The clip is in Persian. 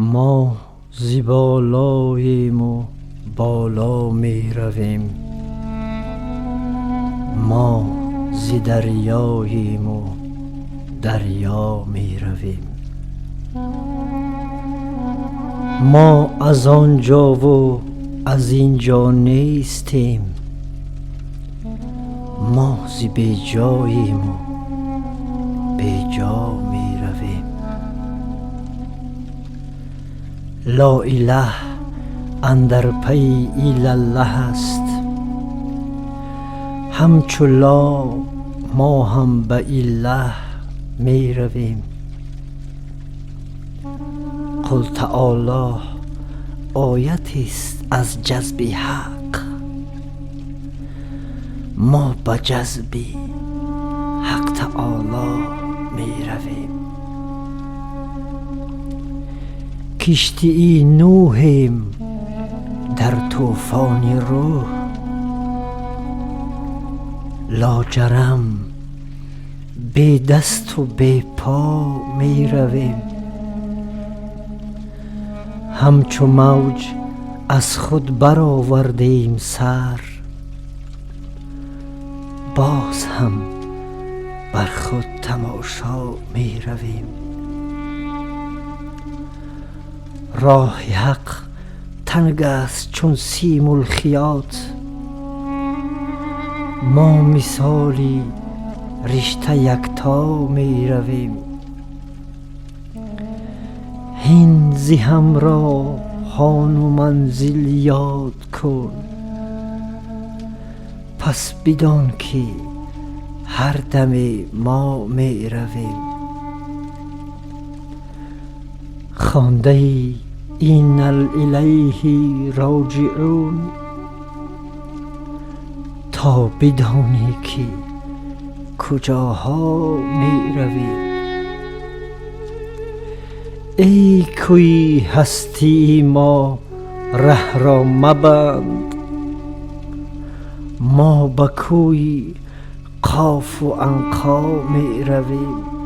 ما زی بالاییم و بالا می رویم، ما زی دریاییم و دریا می رویم. ما از آنجا و از اینجا نیستیم، ما زی بی جاییم و بی جا می رویم. لا اله اندر پی ایلالله است، همچو لا ما هم به ایله می رویم. قل تعالی آیتی است از جذب حق، ما به جذب حق تعالی می رویم. کشتی نوحیم در طوفان روح، لاجرم بی دست و بی پا می رویم. همچو موج از خود برآوردیم سر، باز هم بر خود تماشا می رویم. راه حق تنگ است چون سیم الخیاط، ما مثالی رشته یکتا می رویم. هین ز همراهان و منزل یاد کن، پس بدان که هر دم ما می رویم. خوانده ای این الیه راجعون، تا بدانی که کجاها می رویم. ای کوی هستی ما ره را مبند، ما به کوی قاف و عنقا می رویم.